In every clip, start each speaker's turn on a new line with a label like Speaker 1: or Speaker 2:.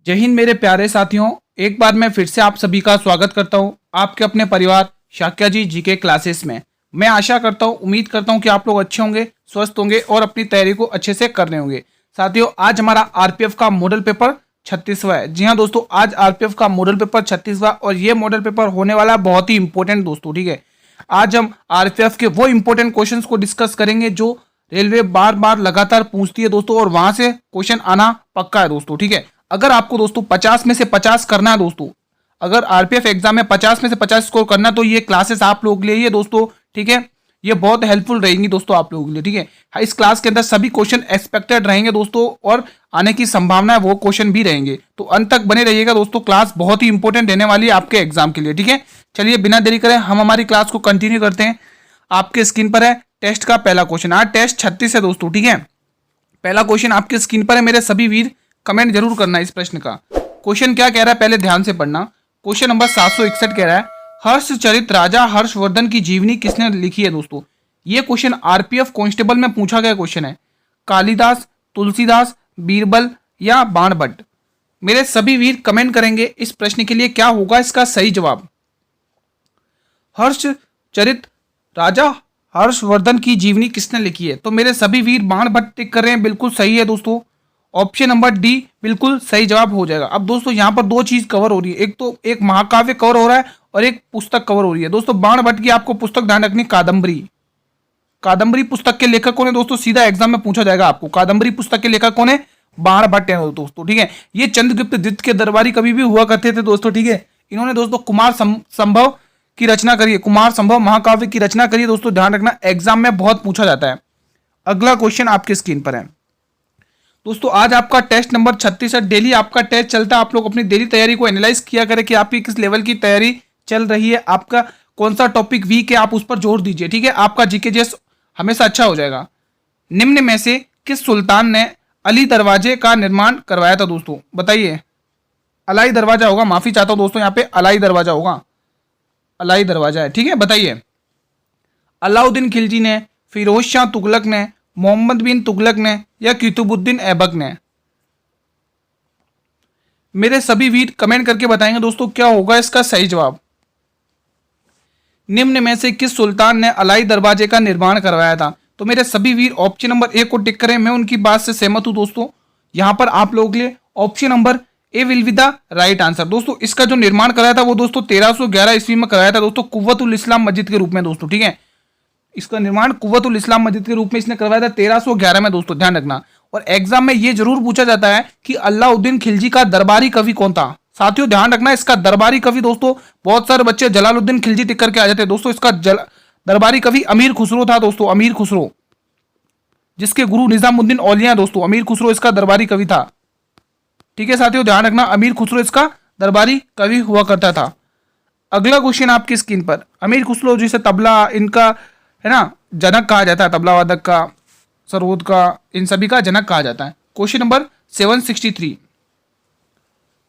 Speaker 1: जय हिंद मेरे प्यारे साथियों। एक बार मैं फिर से आप सभी का स्वागत करता हूं आपके अपने परिवार शाक्या जी जीके क्लासेस में। मैं आशा करता हूं, उम्मीद करता हूं कि आप लोग अच्छे होंगे, स्वस्थ होंगे और अपनी तैयारी को अच्छे से कर रहे होंगे। साथियों, आज हमारा आरपीएफ का मॉडल पेपर 36वां है। जी हाँ दोस्तों, आज आरपीएफ का मॉडल पेपर 36वां और ये मॉडल पेपर होने वाला है बहुत ही इंपॉर्टेंट दोस्तों। ठीक है, आज हम आरपीएफ के वो इंपॉर्टेंट क्वेश्चंस को डिस्कस करेंगे जो रेलवे बार बार लगातार पूछती है दोस्तों, और वहां से क्वेश्चन आना पक्का है दोस्तों। ठीक है, अगर आपको दोस्तों 50 में से 50 करना है दोस्तों, अगर आरपीएफ एग्जाम में 50 में से 50 स्कोर करना है तो ये क्लासेस आप लोगों के लिए ये दोस्तों। ठीक है, ये बहुत हेल्पफुल रहेंगी दोस्तों आप लोगों के लिए। ठीक है, इस क्लास के अंदर सभी क्वेश्चन एक्सपेक्टेड रहेंगे दोस्तों, और आने की संभावना है वो क्वेश्चन भी रहेंगे। तो अंत तक बने रहिएगा दोस्तों, क्लास बहुत ही इंपॉर्टेंट रहने वाली है आपके एग्जाम के लिए। ठीक है, चलिए बिना देरी करें हम हमारी क्लास को कंटिन्यू करते हैं। आपके स्क्रीन पर है टेस्ट का पहला क्वेश्चन। आज टेस्ट 36 है दोस्तों। ठीक है, पहला क्वेश्चन आपके स्क्रीन पर है। मेरे सभी वीर कमेंट जरूर करना इस प्रश्न का। क्वेश्चन क्या कह रहा है पहले ध्यान से पढ़ना। क्वेश्चन नंबर 761 कह रहा है, हर्षचरित राजा हर्षवर्धन की जीवनी किसने लिखी है दोस्तों। ये क्वेश्चन आरपीएफ कांस्टेबल में पूछा गया क्वेश्चन है। कालिदास, तुलसीदास, बीरबल या बाणभट्ट। मेरे सभी वीर कमेंट करेंगे इस प्रश्न के लिए क्या होगा इसका सही जवाब। हर्षचरित राजा हर्षवर्धन की जीवनी किसने लिखी है, तो मेरे सभी वीर बाणभट्ट टिक कर रहे हैं, बिल्कुल सही है दोस्तों। ऑप्शन नंबर डी बिल्कुल सही जवाब हो जाएगा। अब दोस्तों यहाँ पर दो चीज कवर हो रही है, एक तो एक महाकाव्य कवर हो रहा है और एक पुस्तक कवर हो रही है दोस्तों। बाणभट्ट की आपको पुस्तक ध्यान रखनी, कादम्बरी। कादम्बरी पुस्तक के लेखक कौन है दोस्तों, सीधा एग्जाम में पूछा जाएगा आपको। कादम्बरी पुस्तक के लेखक कौन है, बाणभट्ट है दोस्तों। ठीक है, ये चंद्रगुप्त द्वितीय के दरबारी कवि भी हुआ करते थे दोस्तों। ठीक है, इन्होंने दोस्तों कुमार संभव की रचना करी है, कुमार संभव महाकाव्य की रचना करी है दोस्तों। ध्यान रखना, एग्जाम में बहुत पूछा जाता है। अगला क्वेश्चन आपके स्क्रीन पर है दोस्तों। आज आपका टेस्ट नंबर 36 है। डेली आपका टेस्ट चलता है, आप लोग अपनी डेली तैयारी को एनालाइज किया करें कि आपकी किस लेवल की तैयारी चल रही है, आपका कौन सा टॉपिक वीक है, आप उस पर जोर दीजिए। ठीक है, आपका जीके जेस हमेशा अच्छा हो जाएगा। निम्न में से किस सुल्तान ने अली दरवाजे का निर्माण करवाया था दोस्तों, बताइए। अलाई दरवाजा होगा, माफी चाहता हूं दोस्तों, यहाँ पे अलाई दरवाजा होगा, अलाई दरवाजा है। ठीक है, बताइए। अलाउद्दीन खिलजी ने, फिरोज शाह तुगलक ने, मोहम्मद बिन तुगलक ने या कुतुबुद्दीन ऐबक ने। मेरे सभी वीर कमेंट करके बताएंगे दोस्तों क्या होगा इसका सही जवाब। निम्न में से किस सुल्तान ने अलाई दरवाजे का निर्माण करवाया था, तो मेरे सभी वीर ऑप्शन नंबर ए को टिक करें। मैं उनकी बात से सहमत हूं दोस्तों। यहां पर आप लोगों के लिए option number A will be the right answer दोस्तों। इसका जो निर्माण कराया था वो दोस्तों 1311 ईस्वी में कराया था दोस्तों, कुव्वतुल इस्लाम मस्जिद के रूप में दोस्तों। ठीक है, इसका निर्माण कुव्वतुल इस्लाम मस्जिद के रूप में इसने करवाया था 1311 में दोस्तों, ध्यान रखना। और एग्जाम में ये जरूर पूछा जाता है कि अलाउद्दीन खिलजी का दरबारी कवि कौन था। साथियों ध्यान रखना, इसका दरबारी कवि दोस्तों, बहुत सारे बच्चे जलालुद्दीन खिलजी टिक करके आ जाते हैं दोस्तों। इसका दरबारी कवि अमीर खुसरो था दोस्तों, अमीर खुसरो, जिसके गुरु निजामुद्दीन औलिया दोस्तों। अमीर खुसरो इसका दरबारी कवि था। ठीक है साथियों, ध्यान रखना, अमीर खुसरो इसका दरबारी कवि हुआ करता था। अगला क्वेश्चन आपकी स्क्रीन पर, अमीर खुसरो जिसे तबला इनका है ना जनक कहा जाता है, तबला वादक का, सरोद का, इन सभी का जनक कहा जाता है। क्वेश्चन नंबर 763,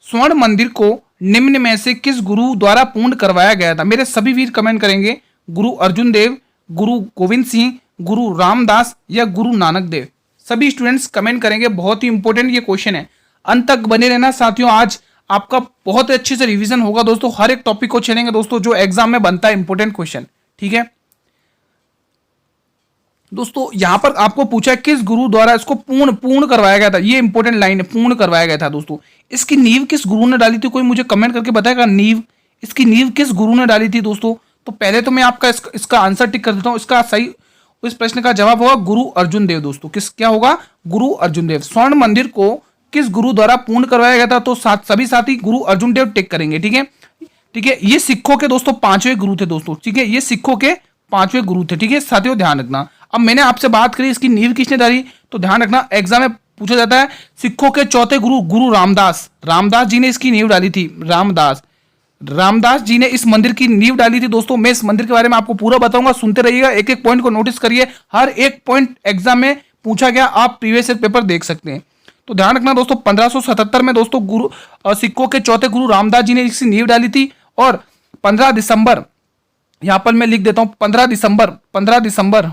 Speaker 1: स्वर्ण मंदिर को निम्न में से किस गुरु द्वारा पूर्ण करवाया गया था। मेरे सभी वीर कमेंट करेंगे, गुरु अर्जुन देव, गुरु गोविंद सिंह, गुरु रामदास या गुरु नानक देव। सभी स्टूडेंट्स कमेंट करेंगे, बहुत ही इंपॉर्टेंट ये क्वेश्चन है। अंत तक बने रहना साथियों, आज आपका बहुत अच्छे से रिवीजन होगा दोस्तों। हर एक टॉपिक को छेड़ेंगे दोस्तों जो एग्जाम में बनता है इंपॉर्टेंट क्वेश्चन। ठीक है दोस्तों, यहां पर आपको पूछा है किस गुरु द्वारा इसको पूर्ण करवाया गया था। ये इंपॉर्टेंट लाइन है, पूर्ण करवाया गया था दोस्तों। इसकी नींव किस गुरु ने डाली थी, कोई मुझे कमेंट करके बताएगा। इसकी नींव किस गुरु ने डाली थी दोस्तों। तो पहले तो मैं आपका इसका आंसर टिक कर देता हूं। इसका सही इस प्रश्न का जवाब होगा गुरु अर्जुन देव दोस्तों। किस क्या होगा, गुरु अर्जुन देव। स्वर्ण मंदिर को किस गुरु द्वारा पूर्ण करवाया गया था, तो सभी साथी गुरु अर्जुन देव टिक करेंगे। ठीक है, ठीक है, ये सिखों के दोस्तों 5वें गुरु थे दोस्तों। ठीक है, ये सिखों के 5वें गुरु थे। ठीक है साथियों, ध्यान रखना। अब मैंने आपसे बात करी इसकी नींव किसने डाली, तो ध्यान रखना एग्जाम में पूछा जाता है सिखों के चौथे गुरु, गुरु रामदास। रामदास जी ने इसकी नींव डाली थी। रामदास जी ने इस मंदिर की नींव डाली थी दोस्तों। मैं इस मंदिर के बारे में आपको पूरा बताऊंगा, सुनते रहिएगा, एक एक पॉइंट को नोटिस करिए। हर एक पॉइंट एग्जाम में पूछा गया, आप प्रीवियस ईयर पेपर देख सकते हैं। तो ध्यान रखना दोस्तों, 1577 में दोस्तों सिखों के चौथे गुरु रामदास जी ने इसकी नींव डाली थी। और 15 दिसंबर, यहां पर मैं लिख देता हूं 15 दिसंबर 15 दिसंबर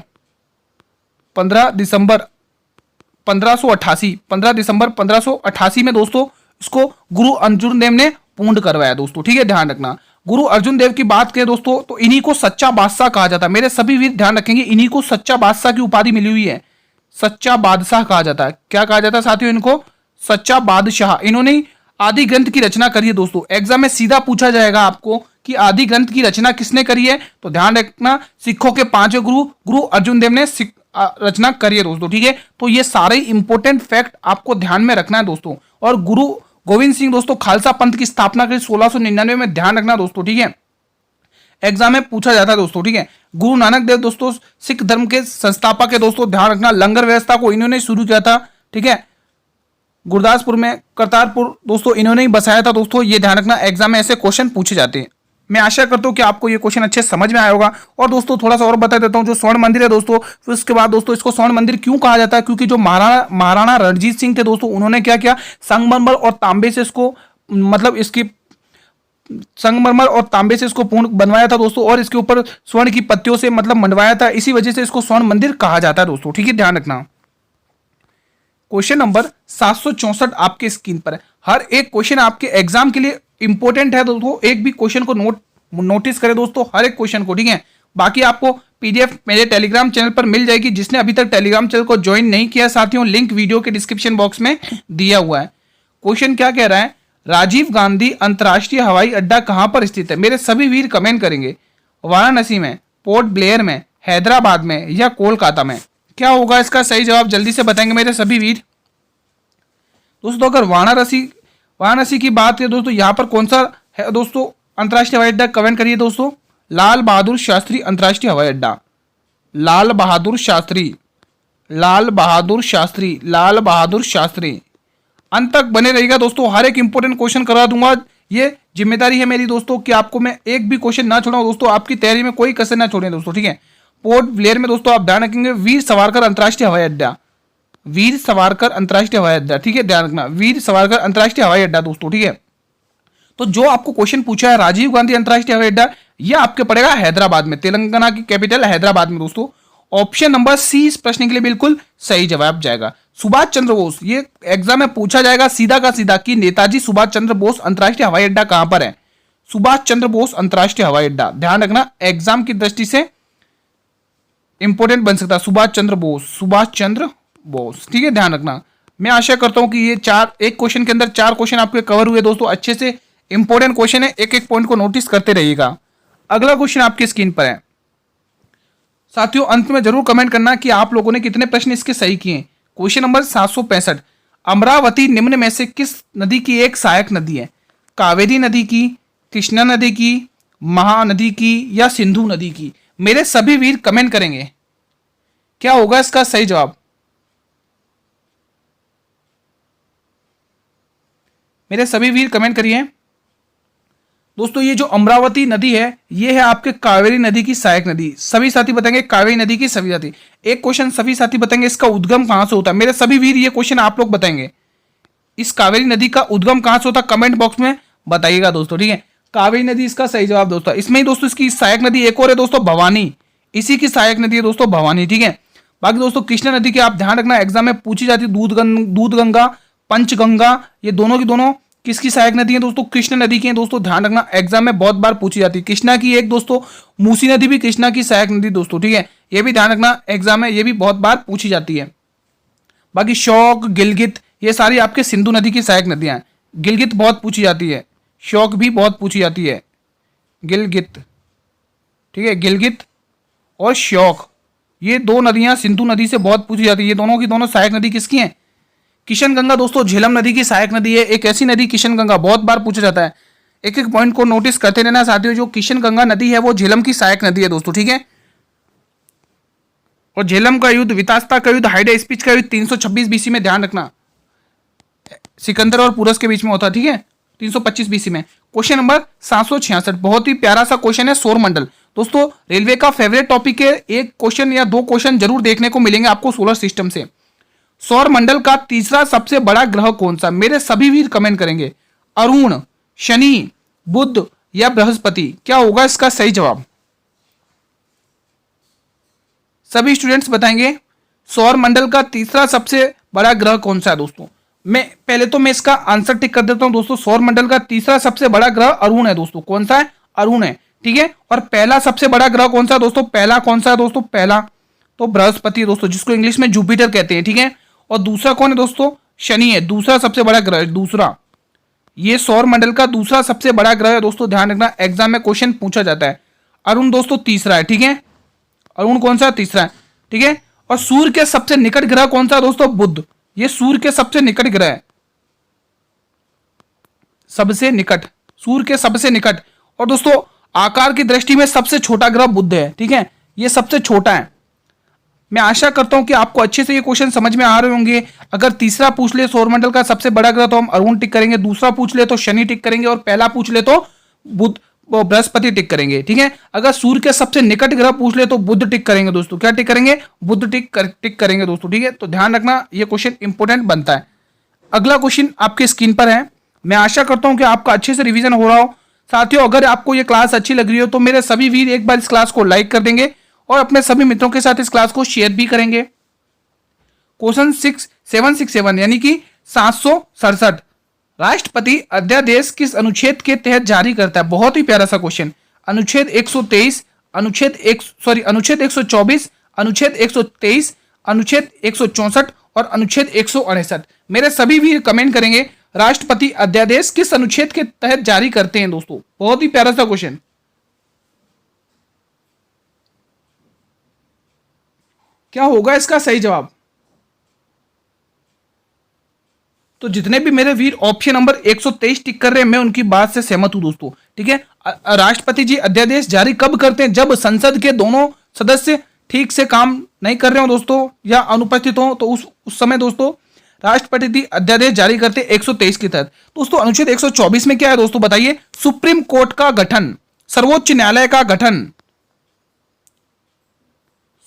Speaker 1: 1588 में दोस्तों इसको गुरु अर्जुन देव ने पूर्ण करवाया दोस्तों, ठीक है, ध्यान रखना। गुरु अर्जुन देव की बात करें दोस्तों तो इन्हीं को सच्चा बादशाह कहा जाता है। मेरे सभी वीर ध्यान रखेंगे, इन्हीं को सच्चा बादशाह की उपाधि मिली हुई है। सच्चा बादशाह कहा जाता है। क्या कहा जाता है साथियों इनको? सच्चा बादशाह। इन्होंने आदि ग्रंथ की रचना करी है दोस्तों। एग्जाम में सीधा पूछा जाएगा आपको कि आदि ग्रंथ की रचना किसने करी है, तो ध्यान रखना सिखों के पांचवें गुरु गुरु अर्जुन देव ने रचना करी है दोस्तों, ठीक है। तो ये सारे इंपॉर्टेंट फैक्ट आपको ध्यान में रखना है दोस्तों। और गुरु गोविंद सिंह दोस्तों खालसा पंथ की स्थापना करी 1699 में, ध्यान रखना दोस्तों, ठीक है। एग्जाम में पूछा जाता है दोस्तों, ठीक है। गुरु नानक देव दोस्तों सिख धर्म के संस्थापक है दोस्तों, ध्यान रखना। लंगर व्यवस्था को इन्होंने शुरू किया था, ठीक है। गुरदासपुर में करतारपुर दोस्तों इन्होंने ही बसाया था दोस्तों, ये ध्यान रखना। एग्जाम में ऐसे क्वेश्चन पूछे जाते हैं। मैं आशा करता हूं कि आपको ये क्वेश्चन अच्छे समझ में आया होगा। और दोस्तों थोड़ा सा और बता देता हूं, जो स्वर्ण मंदिर है दोस्तों, फिर उसके बाद दोस्तों इसको स्वर्ण मंदिर क्यों कहा जाता है, क्योंकि जो महाराणा रणजीत सिंह थे दोस्तों, उन्होंने क्या किया, संगमरमर और तांबे से इसको मतलब इसकी संगमरमर और तांबे से इसको पूर्ण बनवाया था दोस्तों, और इसके ऊपर स्वर्ण की पत्तियों से मतलब मंडवाया था। इसी वजह से इसको स्वर्ण मंदिर कहा जाता है दोस्तों, ठीक है, ध्यान रखना। क्वेश्चन नंबर 764 आपके स्क्रीन पर है। हर एक क्वेश्चन आपके एग्जाम के लिए इंपॉर्टेंट है दोस्तों। एक भी क्वेश्चन को नोटिस करें दोस्तों, हर एक क्वेश्चन को, ठीक है। बाकी आपको पीडीएफ मेरे टेलीग्राम चैनल पर मिल जाएगी। जिसने अभी तक टेलीग्राम चैनल को ज्वाइन नहीं किया साथियों, लिंक वीडियो के डिस्क्रिप्शन बॉक्स में दिया हुआ है। क्वेश्चन क्या कह रहा है, राजीव गांधी अंतरराष्ट्रीय हवाई अड्डा कहां पर स्थित है? मेरे सभी वीर कमेंट करेंगे। वाराणसी में, पोर्ट ब्लेयर में, हैदराबाद में या कोलकाता में? क्या होगा इसका सही जवाब, जल्दी से बताएंगे मेरे सभी वीर। दोस्तों अगर वाराणसी की बात है दोस्तों, यहां पर कौन सा है दोस्तों अंतरराष्ट्रीय हवाई अड्डा, कमेंट करिए दोस्तों। लाल बहादुर शास्त्री अंतरराष्ट्रीय हवाई अड्डा, लाल बहादुर शास्त्री, लाल बहादुर शास्त्री, लाल बहादुर शास्त्री। अंत तक बने रहिएगा दोस्तों, हर एक इंपॉर्टेंट क्वेश्चन करा दूंगा। ये जिम्मेदारी है मेरी दोस्तों कि आपको मैं एक भी क्वेश्चन ना छोड़ाऊं दोस्तों, आपकी तैयारी में कोई कसर ना छोड़ें दोस्तों, ठीक है। पोर्ट ब्लेयर में दोस्तों आप ध्यान रखेंगे वीर सावरकर अंतरराष्ट्रीय हवाई अड्डा, वीर सावरकर अंतरराष्ट्रीय हवाई अड्डा, ठीक है, ध्यान रखना, वीर सावरकर अंतरराष्ट्रीय हवाई अड्डा दोस्तों, ठीक है। तो जो आपको क्वेश्चन पूछा है राजीव गांधी अंतरराष्ट्रीय हवाई अड्डा, ये आपके पड़ेगा हैदराबाद में, तेलंगाना की कैपिटल हैदराबाद में दोस्तों। ऑप्शन नंबर सी इस प्रश्न के लिए बिल्कुल सही जवाब जाएगा। सुभाष चंद्र बोस, ये एग्जाम में पूछा जाएगा सीधा का सीधा कि नेताजी सुभाष चंद्र बोस अंतरराष्ट्रीय हवाई अड्डा कहां पर है? सुभाष चंद्र बोस अंतरराष्ट्रीय हवाई अड्डा, ध्यान रखना, एग्जाम की दृष्टि से इंपॉर्टेंट बन सकता है। सुभाष चंद्र बोस, सुभाष चंद्र बोस, ठीक है, ध्यान रखना। मैं आशा करता हूं कि ये एक क्वेश्चन के अंदर 4 क्वेश्चन आपके कवर हुए दोस्तों, अच्छे से इंपॉर्टेंट क्वेश्चन है, एक एक पॉइंट को नोटिस करते रहिएगा। अगला क्वेश्चन आपकी स्क्रीन पर है साथियों, अंत में जरूर कमेंट करना कि आप लोगों ने कितने प्रश्न इसके सही किए। क्वेश्चन नंबर 765, अमरावती निम्न में से किस नदी की एक सहायक नदी है? कावेरी नदी की, कृष्णा नदी की, महानदी की या सिंधु नदी की? मेरे सभी वीर कमेंट करेंगे, क्या होगा इसका सही जवाब। मेरे सभी वीर कमेंट करिए दोस्तों। ये जो अमरावती नदी है, ये है आपके कावेरी नदी की सहायक नदी। सभी साथी बताएंगे कावेरी नदी की, सभी साथी एक क्वेश्चन सभी साथी बताएंगे इसका उद्गम कहां से होता है। मेरे सभी वीर ये क्वेश्चन आप लोग बताएंगे, इस कावेरी नदी का उद्गम कहां से होता है, कमेंट बॉक्स में बताइएगा दोस्तों, ठीक है। कावेरी नदी इसका सही जवाब दोस्तों। इसमें ही दोस्तों इसकी सहायक नदी एक और है दोस्तों, भवानी, इसी की सहायक नदी है दोस्तों भवानी, ठीक है। बाकी दोस्तों कृष्णा नदी की आप ध्यान रखना, एग्जाम में पूछी जाती है, दूध गंगा, पंचगंगा, ये दोनों की दोनों किसकी सहायक नदी है दोस्तों? कृष्णा नदी की है दोस्तों, ध्यान रखना, एग्जाम में बहुत बार पूछी जाती है। कृष्णा की एक दोस्तों मूसी नदी भी कृष्णा की सहायक नदी दोस्तों, ठीक है, ये भी ध्यान रखना, एग्जाम में ये भी बहुत बार पूछी जाती है। बाकी शौक, गिलगित, ये सारी आपके सिंधु नदी की सहायक नदियां हैं। गिलगित बहुत पूछी जाती है, शौक भी बहुत पूछी जाती है, गिलगित, ठीक है, गिलगित और शौक, ये 2 नदियां सिंधु नदी से बहुत पूछी जाती है। ये दोनों की दोनों सहायक नदी किसकी है? किशन गंगा दोस्तों झेलम नदी की सहायक नदी है। एक ऐसी नदी किशन गंगा, बहुत बार पूछा जाता है, एक एक पॉइंट को नोटिस करते रहना साथियों। जो किशन गंगा नदी है वो झेलम की सहायक नदी है दोस्तों, ठीक है। और झेलम का युद्ध, वितास्ता का युद्ध, हाइडा स्पीच का युद्ध 326 बीसी में, ध्यान रखना, सिकंदर और पुरस के बीच में होता, ठीक है, 325 बीसी में। क्वेश्चन नंबर 766, बहुत ही प्यारा सा क्वेश्चन है, सौर मंडल। दोस्तों रेलवे का फेवरेट टॉपिक है, एक क्वेश्चन या 2 क्वेश्चन जरूर देखने को मिलेंगे आपको सोलर सिस्टम से। सौर मंडल का तीसरा सबसे बड़ा ग्रह कौन सा? मेरे सभी वीर कमेंट करेंगे, अरुण, शनि, बुध या बृहस्पति? क्या होगा इसका सही जवाब? सभी स्टूडेंट्स बताएंगे सौर मंडल का तीसरा सबसे बड़ा ग्रह कौन सा है दोस्तों? मैं इसका आंसर टिक कर देता हूं दोस्तों। सौर मंडल का तीसरा सबसे बड़ा ग्रह अरुण है दोस्तों। कौन सा है? अरुण है, ठीक है। और पहला सबसे बड़ा ग्रह कौन सा है दोस्तों? पहला कौन सा है दोस्तों? पहला तो बृहस्पति दोस्तों, जिसको इंग्लिश में जुपिटर कहते हैं, ठीक है। और दूसरा कौन है दोस्तों? शनि है, दूसरा सबसे बड़ा ग्रह, दूसरा। ये सौर मंडल का दूसरा सबसे बड़ा ग्रह है दोस्तों, ध्यान रखना, एग्जाम में क्वेश्चन पूछा जाता है। अरुण दोस्तों तीसरा है, ठीक है। अरुण कौन सा? तीसरा है, ठीक है। और सूर्य के सबसे निकट ग्रह कौन सा है दोस्तों? बुध। ये सूर्य के सबसे निकट ग्रह है, सबसे निकट, सूर्य के सबसे निकट। और दोस्तों आकार की दृष्टि में सबसे छोटा ग्रह बुध है, ठीक है। ये सबसे छोटा है। मैं आशा करता हूं कि आपको अच्छे से ये क्वेश्चन समझ में आ रहे होंगे। अगर तीसरा पूछ ले सौरमंडल का सबसे बड़ा ग्रह तो हम अरुण टिक करेंगे, दूसरा पूछ ले तो शनि टिक करेंगे, और पहला पूछ ले तो बुध बृहस्पति टिक करेंगे, ठीक है। अगर सूर्य के सबसे निकट ग्रह पूछ ले तो बुध टिक करेंगे दोस्तों। क्या टिक करेंगे? बुध टिक करेंगे दोस्तों, ठीक है। तो ध्यान रखना, ये क्वेश्चन इंपोर्टेंट बनता है। अगला क्वेश्चन आपके स्क्रीन पर है। मैं आशा करता हूं कि आपका अच्छे से रिवीजन हो रहा हो। साथियों अगर आपको ये क्लास अच्छी लग रही हो तो मेरे सभी वीर एक बार इस क्लास को लाइक कर देंगे और अपने सभी मित्रों के साथ इस क्लास को शेयर भी करेंगे। क्वेश्चन 6767 यानी कि 767, राष्ट्रपति अध्यादेश किस अनुच्छेद के तहत जारी करता है? बहुत ही प्यारा सा क्वेश्चन। अनुच्छेद 123, अनुच्छेद 124, अनुच्छेद 123, अनुच्छेद 164 और अनुच्छेद 168। मेरे सभी वीर कमेंट करेंगे राष्ट्रपति अध्यादेश किस अनुच्छेद के तहत जारी करते हैं दोस्तों। बहुत ही प्यारा सा क्वेश्चन। क्या होगा इसका सही जवाब? तो जितने भी मेरे वीर ऑप्शन नंबर 123 टिक कर रहे हैं मैं उनकी बात से सहमत हूं दोस्तों, ठीक है। राष्ट्रपति जी अध्यादेश जारी कब करते हैं? जब संसद के दोनों सदस्य ठीक से काम नहीं कर रहे हो दोस्तों या अनुपस्थित हो, तो उस समय दोस्तों राष्ट्रपति जी अध्यादेश जारी करते 123 के तहत। दोस्तों अनुच्छेद 124 में क्या है दोस्तों बताइए? सुप्रीम कोर्ट का गठन, सर्वोच्च न्यायालय का गठन,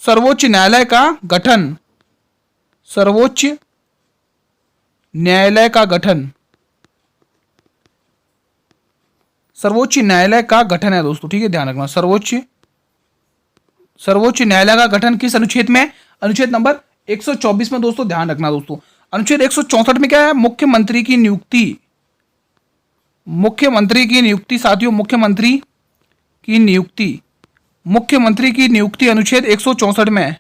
Speaker 1: सर्वोच्च न्यायालय का गठन, सर्वोच्च न्यायालय का गठन, सर्वोच्च न्यायालय का गठन है दोस्तों, ठीक है। ध्यान रखना, सर्वोच्च न्यायालय का गठन किस अनुच्छेद में? अनुच्छेद नंबर 124 में दोस्तों। ध्यान रखना दोस्तों, अनुच्छेद 164 में क्या है? मुख्यमंत्री की नियुक्ति, मुख्यमंत्री की नियुक्ति साथियों, मुख्यमंत्री की नियुक्ति, मुख्यमंत्री की नियुक्ति अनुच्छेद 164 में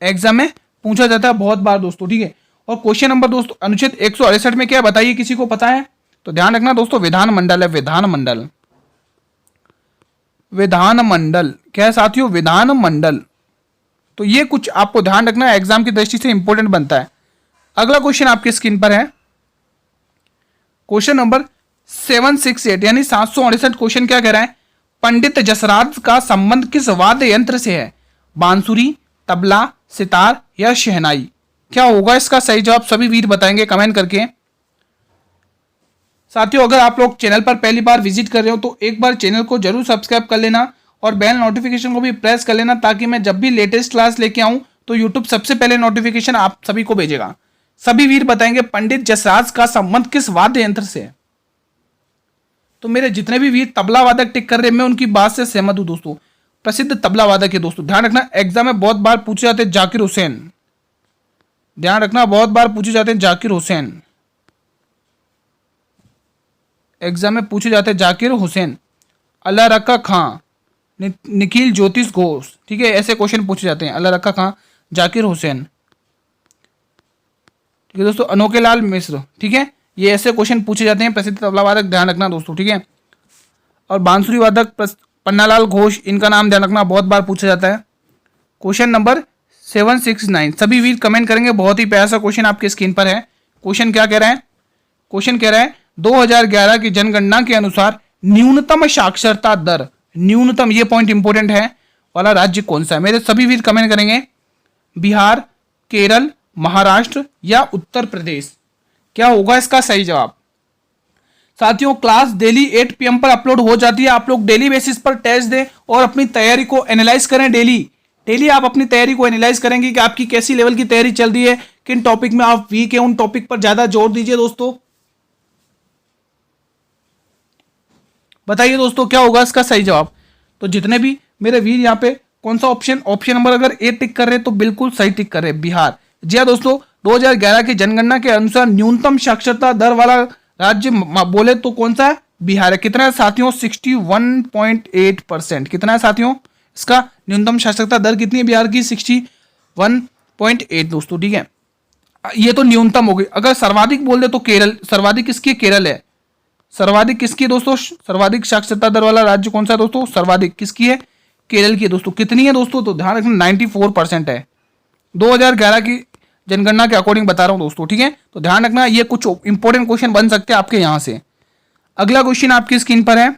Speaker 1: एग्जाम में पूछा जाता है बहुत बार दोस्तों, ठीक है। और क्वेश्चन नंबर दोस्तों अनुच्छेद 168 में क्या बताइए, किसी को पता है? तो ध्यान रखना दोस्तों, विधानमंडल है, विधानमंडल, विधानमंडल क्या है साथियों? विधानमंडल। तो ये कुछ आपको ध्यान रखना है, एग्जाम की दृष्टि से इंपॉर्टेंट बनता है। अगला क्वेश्चन आपके स्क्रीन पर है, क्वेश्चन नंबर 768 यानी 768 क्वेश्चन क्या कह रहा है? पंडित जसराज का संबंध किस वाद्य यंत्र से है? बांसुरी, तबला, सितार या शहनाई? क्या होगा इसका सही जवाब? सभी वीर बताएंगे कमेंट करके। साथियों अगर आप लोग चैनल पर पहली बार विजिट कर रहे हो तो एक बार चैनल को जरूर सब्सक्राइब कर लेना और बेल नोटिफिकेशन को भी प्रेस कर लेना, ताकि मैं जब भी लेटेस्ट क्लास लेके आऊं तो यूट्यूब सबसे पहले नोटिफिकेशन आप सभी को भेजेगा। सभी वीर बताएंगे पंडित जसराज का संबंध किस वाद्य यंत्र से है। तो मेरे जितने भी वीर तबला वादक टिक कर रहे हैं मैं उनकी बात से सहमत हूं दोस्तों। प्रसिद्ध तबला वादक है दोस्तों। ध्यान रखना एग्जाम में बहुत बार पूछे जाते हैं जाकिर हुसैन, ध्यान रखना बहुत बार पूछे जाते हैं जाकिर हुसैन, एग्जाम में पूछे जाते हैं जाकिर हुसैन, अल्लाह रखा खां, निखिल ज्योतिष घोष, ठीक है। ऐसे क्वेश्चन पूछे जाते हैं, अल्लाह रखा खां, जाकिर हुसैन, ठीक है दोस्तों, अनोखे लाल मिश्र, ठीक है। ये ऐसे क्वेश्चन पूछे जाते हैं प्रसिद्ध तबला वादक, ध्यान रखना दोस्तों, ठीक है। और बांसुरी वादक पन्नालाल घोष, इनका नाम ध्यान रखना बहुत बार पूछा जाता है। क्वेश्चन नंबर 769 सभी वीर कमेंट करेंगे, बहुत ही प्यारा सा क्वेश्चन आपके स्क्रीन पर है। क्वेश्चन क्या कह रहा है? क्वेश्चन कह रहा है 2011 की जनगणना के अनुसार न्यूनतम साक्षरता दर, न्यूनतम ये पॉइंट इंपोर्टेंट है, वाला राज्य कौन सा है? मेरे सभी वीर कमेंट करेंगे बिहार, केरल, महाराष्ट्र या उत्तर प्रदेश। क्या होगा इसका सही जवाब? साथियों क्लास डेली 8 PM पर अपलोड हो जाती है। आप लोग डेली बेसिस पर टेस्ट दें और अपनी तैयारी को एनालाइज करें। डेली आप अपनी तैयारी को एनालाइज करेंगे कि आपकी कैसी लेवल की तैयारी चल रही है, किन टॉपिक में आप वीक है, उन टॉपिक पर ज्यादा जोर दीजिए दोस्तों। बताइए दोस्तों क्या होगा इसका सही जवाब? तो जितने भी मेरे वीर यहाँ पे कौन सा ऑप्शन नंबर अगर ए टिक कर रहे हैं तो बिल्कुल सही टिक कर रहे हैं, बिहार। जी हाँ दोस्तों, 2011 की जनगणना के अनुसार न्यूनतम साक्षरता दर वाला राज्य बोले तो कौन सा है? बिहार है। कितना है साथियों? 61.8%। कितना है साथियों? इसका न्यूनतम साक्षरता दर कितनी है बिहार की? 61.8 दोस्तों, ठीक है। ये तो न्यूनतम हो गई। अगर सर्वाधिक बोल दे तो केरल, सर्वाधिक किसकी? केरल है। सर्वाधिक किसकी है दोस्तों? सर्वाधिक साक्षरता दर वाला राज्य कौन सा है दोस्तों? सर्वाधिक किसकी है? केरल की है दोस्तों। कितनी है दोस्तों? तो ध्यान रखना 94% है। 2011 की जनगणना के अकॉर्डिंग बता रहा हूं दोस्तों, ठीक है। तो ध्यान रखना, ये कुछ इंपॉर्टेंट क्वेश्चन बन सकते हैं आपके यहां से। अगला क्वेश्चन आपकी स्क्रीन पर है,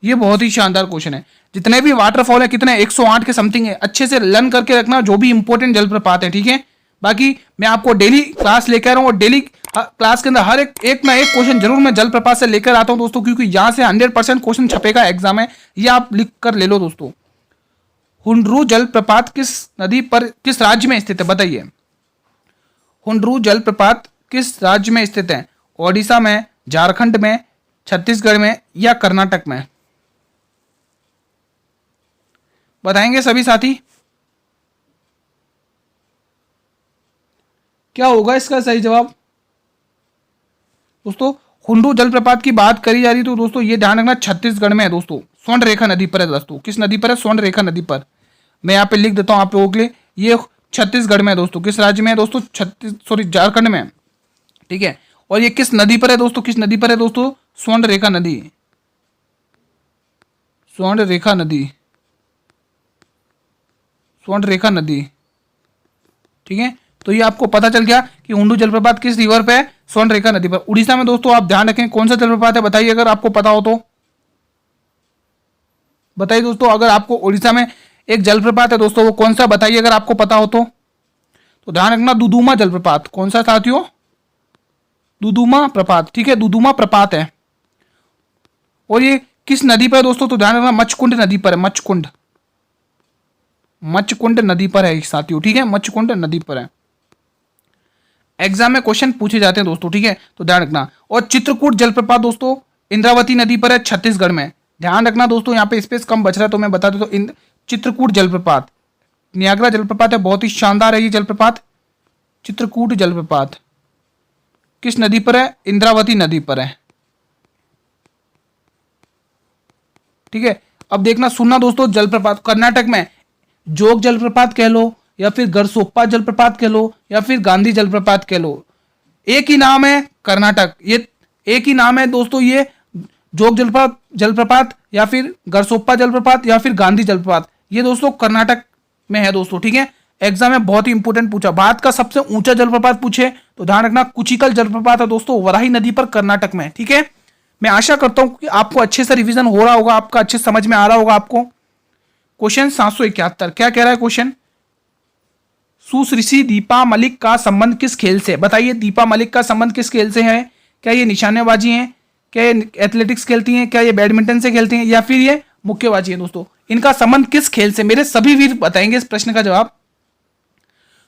Speaker 1: ये बहुत ही शानदार क्वेश्चन है। जितने भी वाटरफॉल है, कितने? 108 के समथिंग है। अच्छे से लर्न करके रखना जो भी इंपॉर्टेंट जलप्रपात है, ठीक है। बाकी मैं आपको डेली क्लास लेकर आ रहा हूँ और डेली क्लास के अंदर हर एक ना एक क्वेश्चन जरूर मैं जलप्रपात से लेकर आता हूं दोस्तों, क्योंकि यहां से 100% क्वेश्चन छपेगा एग्जाम में। ये आप लिख कर ले लो दोस्तों। हुंडरू जलप्रपात किस नदी पर, किस राज्य में स्थित है? बताइए। हुंडरू जलप्रपात किस राज्य में स्थित है? ओडिशा में, झारखंड में, छत्तीसगढ़ में या कर्नाटक में? बताएंगे सभी साथी, क्या होगा इसका सही जवाब? दोस्तों हुंडरू जलप्रपात की बात करी जा रही तो दोस्तों ये ध्यान रखना छत्तीसगढ़ में है दोस्तों। स्वर्ण रेखा नदी पर है दोस्तों। किस नदी पर है? स्वर्ण रेखा नदी पर। मैं यहाँ पे लिख देता हूं आप लोगों के लिए, ये छत्तीसगढ़ में है दोस्तों। किस राज्य में है दोस्तों? झारखंड में, ठीक है। और ये किस नदी पर है दोस्तों? किस नदी पर है दोस्तों? स्वर्ण रेखा नदी। स्वर्ण रेखा नदी, स्वर्ण रेखा नदी, ठीक है। तो ये आपको पता चल गया कि हुंडरू जलप्रपात किस रिवर पे है? स्वर्ण रेखा नदी पर। उड़ीसा में दोस्तों आप ध्यान रखें, कौन सा जलप्रपात है? बताइए अगर आपको पता हो तो बताइए दोस्तों। अगर आपको उड़ीसा में एक जलप्रपात है दोस्तों, वो कौन सा? बताइए अगर आपको पता हो तो ध्यान रखना दुदुमा जलप्रपात। कौन सा साथियों? दुदुमा प्रपात, ठीक है। दुदुमा प्रपात है। और ये किस नदी पर है दोस्तों? तो ध्यान रखना मचकुंड नदी पर है। मचकुंड, मचकुंड नदी पर है साथियों, ठीक है। मचकुंड नदी पर है। एग्जाम में क्वेश्चन पूछे जाते हैं दोस्तों, ठीक है। तो ध्यान रखना। और चित्रकूट जलप्रपात दोस्तों इंद्रावती नदी पर है, छत्तीसगढ़ में। ध्यान रखना दोस्तों, यहाँ पे स्पेस कम बच रहा है तो मैं बता देता हूं। चित्रकूट जलप्रपात, नियाग्रा जलप्रपात है, बहुत ही शानदार है ये जलप्रपात। चित्रकूट जलप्रपात किस नदी पर है? इंद्रावती नदी पर है, ठीक है। अब देखना सुनना दोस्तों, जलप्रपात कर्नाटक में जोग जलप्रपात कह लो या फिर गरसोप्पा जलप्रपात कह लो या फिर गांधी जलप्रपात कह लो, एक ही नाम है कर्नाटक। ये एक ही नाम है दोस्तों, ये जोग जलप्रपात जलप्रपात या फिर गरसोप्पा जलप्रपात या फिर गांधी जलप्रपात, ये दोस्तों कर्नाटक में है दोस्तों, ठीक है। एग्जाम में बहुत ही इंपोर्टेंट पूछा। भारत का सबसे ऊंचा जलप्रपात पूछे तो ध्यान रखना कुचिकल जलप्रपात है दोस्तों, वराही नदी पर, कर्नाटक में, ठीक है। मैं आशा करता हूं कि आपको अच्छे से रिवीजन हो रहा होगा, आपका अच्छे समझ में आ रहा होगा आपको। क्वेश्चन 771 क्या कह रहा है क्वेश्चन? सुश्री दीपा मलिक का संबंध किस खेल से? बताइए, दीपा मलिक का संबंध किस खेल से है? क्या ये निशानेबाजी है? क्या ये एथलेटिक्स खेलती हैं? क्या ये बैडमिंटन से खेलती हैं? या फिर ये मुक्केबाजी है दोस्तों? इनका संबंध किस खेल से? मेरे सभी वीर बताएंगे इस प्रश्न का जवाब।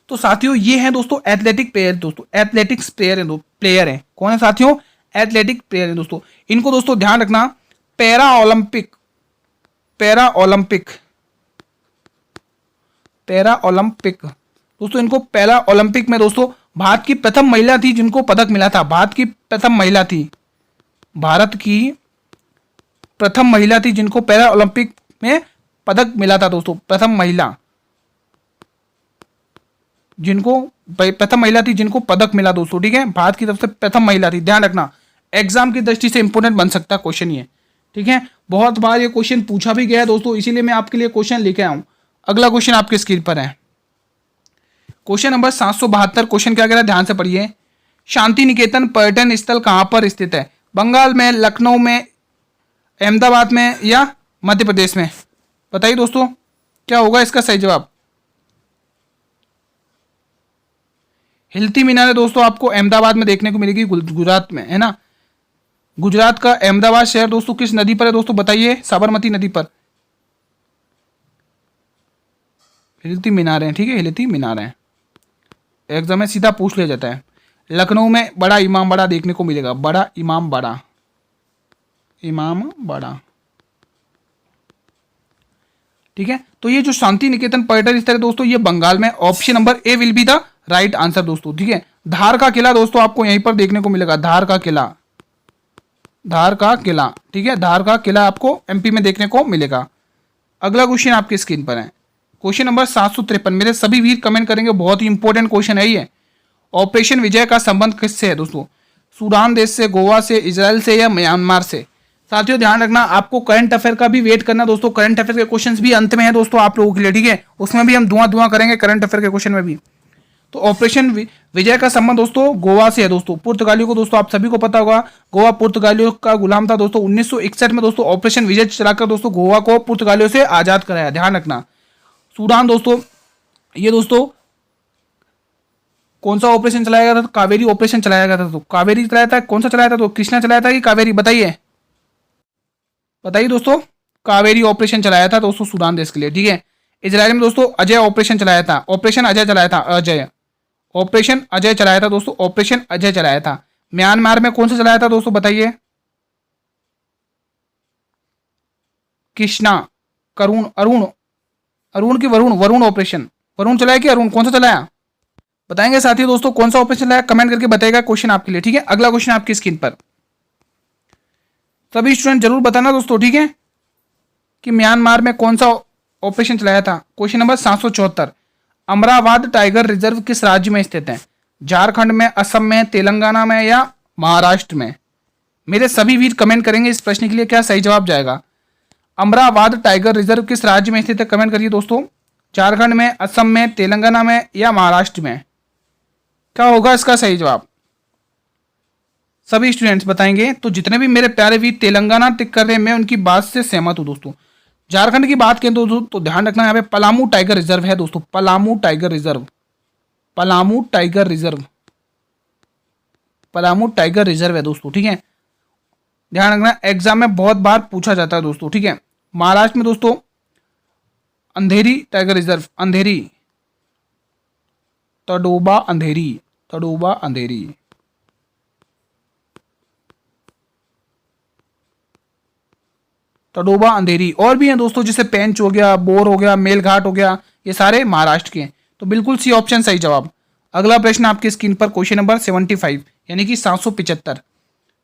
Speaker 1: तो साथियों ये है दोस्तों एथलेटिक प्लेयर दोस्तों, एथलेटिक्स प्लेयर है। कौन है साथियों? एथलेटिक प्लेयर है दोस्तों। इनको दोस्तों ध्यान रखना para Olympic, para Olympic, para Olympic दोस्तों, इनको पैरा ओलंपिक में दोस्तों भारत की प्रथम महिला थी जिनको पदक मिला था। भारत की प्रथम महिला थी, भारत की प्रथम महिला थी जिनको पैरा ओलंपिक में पदक मिला था दोस्तों। प्रथम महिला जिनको, प्रथम महिला थी जिनको पदक मिला दोस्तों, ठीक है। भारत की तरफ से प्रथम महिला थी। ध्यान रखना एग्जाम की दृष्टि से इंपोर्टेंट बन सकता है क्वेश्चन ये, ठीक है। बहुत बार ये क्वेश्चन पूछा भी गया है दोस्तों, इसीलिए मैं आपके लिए क्वेश्चन लेके आया हूं। अगला क्वेश्चन आपके स्क्रीन पर है, क्वेश्चन नंबर 772। क्वेश्चन क्या कह रहा है, ध्यान से पढ़िए। शांति निकेतन पर्यटन स्थल कहां पर स्थित है? बंगाल में, लखनऊ में, अहमदाबाद में या मध्य प्रदेश में? बताइए दोस्तों क्या होगा इसका सही जवाब? हिलती मीनार है दोस्तों आपको अहमदाबाद में देखने को मिलेगी, गुजरात में, है ना। गुजरात का अहमदाबाद शहर दोस्तों किस नदी पर है दोस्तों? बताइए। साबरमती नदी पर हिलती मीनार है, ठीक है। हिलती मीनार है, एग्जाम में सीधा पूछ लिया जाता है। लखनऊ में बड़ा इमाम बाड़ा देखने को मिलेगा, बड़ा इमाम बाड़ा, इमाम बाड़ा, ठीक है। तो ये जो शांति निकेतन पर्यटन स्थल है दोस्तों, ये बंगाल में, option number A will be the right answer दोस्तों। ठीक है, धार का किला दोस्तों आपको यहीं पर देखने को मिलेगा, धार का किला, धार का किला। ठीक है, धार का किला आपको एमपी में देखने को मिलेगा। अगला क्वेश्चन आपकी स्क्रीन पर है, क्वेश्चन नंबर 753। मेरे सभी वीर कमेंट करेंगे, बहुत ही इंपॉर्टेंट क्वेश्चन है ये। ऑपरेशन विजय का संबंध किससे है दोस्तों? सूडान देश से, गोवा से, इजराइल से या म्यांमार से? साथियों ध्यान रखना, आपको करंट अफेयर का भी वेट करना दोस्तों। करंट अफेयर के क्वेश्चंस भी अंत में है दोस्तों आप लोगों के लिए। ठीक है, उसमें भी हम धुआं करेंगे करंट अफेयर के क्वेश्चन में भी। तो ऑपरेशन विजय का संबंध दोस्तों गोवा से है दोस्तों। पुर्तगालियों को दोस्तों आप सभी को पता होगा, गोवा पुर्तगालियों का गुलाम था दोस्तों। 1961 में दोस्तों ऑपरेशन विजय चलाकर दोस्तों गोवा को पुर्तगालियों से आजाद कराया। ध्यान रखना। सूडान दोस्तों, ये दोस्तों कौन सा ऑपरेशन चलाया गया था? कावेरी ऑपरेशन चलाया गया था। तो कावेरी चलाया था, कौन सा चलाया था? तो कृष्णा चलाया था कि कावेरी? बताइए बताइए दोस्तों। कावेरी ऑपरेशन चलाया था दोस्तों सूडान देश के लिए। ठीक है, इजराइल में दोस्तों अजय ऑपरेशन चलाया था, ऑपरेशन अजय चलाया था, अजय ऑपरेशन अजय चलाया था दोस्तों, ऑपरेशन अजय चलाया था। म्यांमार में कौन सा चलाया था दोस्तों? बताइए। कृष्णा, करुण, अरुण, अरुण की वरुण, वरुण ऑपरेशन, वरुण चलाया कि अरुण, कौन सा चलाया? बताएंगे साथियों दोस्तों कौन सा ऑपरेशन चलाया, कमेंट करके बताएगा क्वेश्चन आपके लिए। ठीक है, अगला क्वेश्चन आपकी स्क्रीन पर, सभी स्टूडेंट जरूर बताना दोस्तों। ठीक है, कि म्यांमार में कौन सा ऑपरेशन चलाया था। Question number 774, Amravati tiger reserve किस राज्य में स्थित है? झारखंड में, असम में, तेलंगाना में या महाराष्ट्र में? मेरे सभी वीर कमेंट करेंगे इस प्रश्न के लिए, क्या सही जवाब जाएगा। अमरावती टाइगर रिजर्व किस राज्य में स्थित है? कमेंट करिए दोस्तों। झारखंड में, असम में, तेलंगाना में या महाराष्ट्र में? क्या होगा इसका सही जवाब? सभी स्टूडेंट्स बताएंगे। तो जितने भी मेरे प्यारे वीर तेलंगाना टिक कर रहे हैं, मैं उनकी बात से सहमत हूं दोस्तों। झारखंड की बात करें दोस्तों तो ध्यान रखना, यहाँ पे पलामू टाइगर रिजर्व है दोस्तों, Palamu tiger reserve, Palamu tiger reserve, Palamu tiger reserve है दोस्तों। ठीक है, ध्यान रखना, एग्जाम में बहुत बार पूछा जाता है दोस्तों। ठीक है, महाराष्ट्र में दोस्तों अंधेरी टाइगर रिजर्व, अंधेरी, तडोबा अंधेरी, तडोबा अंधेरी, तडोबा अंधेरी। और भी हैं दोस्तों, जैसे पेंच हो गया, बोर हो गया, मेलघाट हो गया, ये सारे महाराष्ट्र के हैं। तो बिल्कुल सी ऑप्शन सही जवाब। अगला प्रश्न आपकी स्क्रीन पर, क्वेश्चन नंबर 75 यानी कि 775।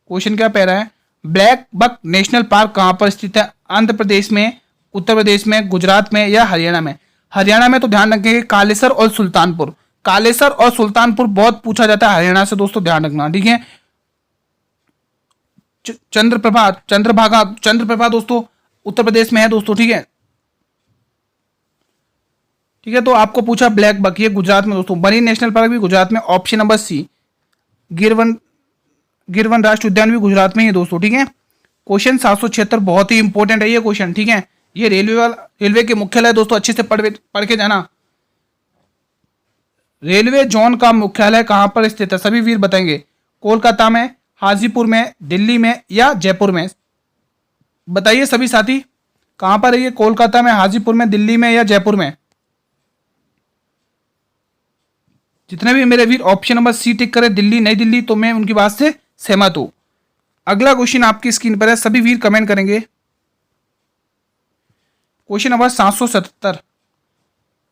Speaker 1: क्वेश्चन क्या कह रहा है? ब्लैक बक नेशनल पार्क कहां पर स्थित है? आंध्र प्रदेश में, उत्तर प्रदेश में, गुजरात में या हरियाणा में? हरियाणा में तो ध्यान रखेंगे कालेसर और सुल्तानपुर, कालेसर और सुल्तानपुर बहुत पूछा जाता है हरियाणा से दोस्तों, ध्यान रखना। ठीक है, चंद्रप्रभा, चंद्रभागा, चंद्रप्रभा दोस्तों उत्तर प्रदेश में है दोस्तों। ठीक है, ठीक है, तो आपको पूछा ब्लैक बक, ये गुजरात में दोस्तों। मरीन नेशनल पार्क भी गुजरात में, ऑप्शन नंबर सी। गिरवन, गिरवन राष्ट्रीय उद्यान भी गुजरात में ही है दोस्तों। ठीक है, क्वेश्चन 776 बहुत ही इंपॉर्टेंट है ये क्वेश्चन। ठीक है, ये रेलवे के मुख्यालय दोस्तों, अच्छे से पढ़ के जाना। रेलवे जोन का मुख्यालय कहां पर स्थित है? सभी वीर बताएंगे। कोलकाता में, हाजीपुर में, दिल्ली में या जयपुर में? बताइए सभी साथी, कहां पर है ये? कोलकाता में, हाजीपुर में, दिल्ली में या जयपुर में? जितने भी मेरे वीर ऑप्शन नंबर सी टिक करे, दिल्ली, नई दिल्ली, तो मैं उनकी बात से सहमत हूं। अगला क्वेश्चन आपकी स्क्रीन पर है, सभी वीर कमेंट करेंगे। क्वेश्चन नंबर 777,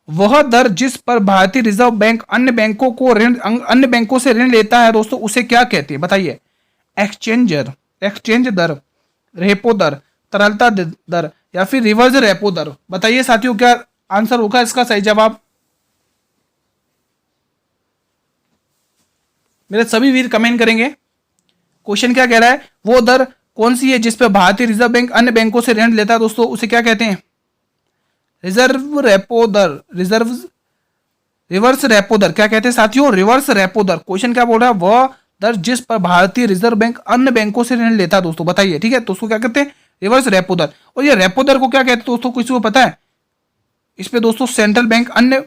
Speaker 1: वह दर जिस पर भारतीय रिजर्व बैंक अन्य बैंकों को ऋण, अन्य बैंकों से ऋण लेता है दोस्तों, उसे क्या कहते हैं? बताइए। एक्सचेंजर, एक्सचेंज दर, रेपो दर, तरलता दर या फिर रिवर्स रेपो दर? बताइए साथियों, क्या आंसर होगा इसका सही जवाब? मेरे सभी वीर कमेंट करेंगे। क्वेश्चन क्या कह रहा है? वो दर कौन सी है जिस पर भारतीय रिजर्व बैंक अन्य बैंकों से ऋण लेता है दोस्तों, उसे क्या कहते हैं? रिजर्व रेपो दर, रिजर्व, रिवर्स रेपो दर क्या कहते हैं साथियों? रिवर्स रेपो दर। क्वेश्चन क्या बोल रहा है? वह दर जिस पर भारतीय रिजर्व बैंक अन्य बैंकों से ऋण लेता है दोस्तों, बताइए। ठीक है, तो उसको क्या कहते हैं? रिवर्स रेपो दर। और ये रेपो दर को क्या कहते हैं दोस्तों, किसी को पता है? इस पे दोस्तों सेंट्रल बैंक अन्य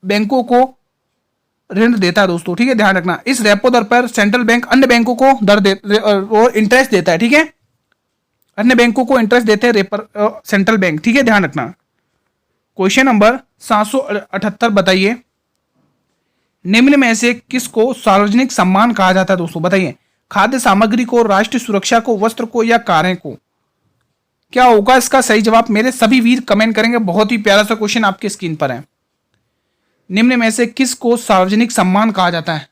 Speaker 1: बैंकों को ऋण देता है दोस्तों। ठीक है, ध्यान रखना, इस रेपो दर पर सेंट्रल बैंक अन्य बैंकों को दर दे और इंटरेस्ट देता है। ठीक है, अन्य बैंकों को इंटरेस्ट देते हैं सेंट्रल बैंक। ठीक है, ध्यान रखना। क्वेश्चन नंबर 778 बताइए, निम्न में से किसको सार्वजनिक सम्मान कहा जाता है दोस्तों? बताइए। खाद्य सामग्री को, राष्ट्रीय सुरक्षा को, वस्त्र को या कारें को? क्या होगा इसका सही जवाब? मेरे सभी वीर कमेंट करेंगे। बहुत ही प्यारा सा क्वेश्चन आपके स्क्रीन पर है। निम्न में से किस को सार्वजनिक सम्मान कहा जाता है?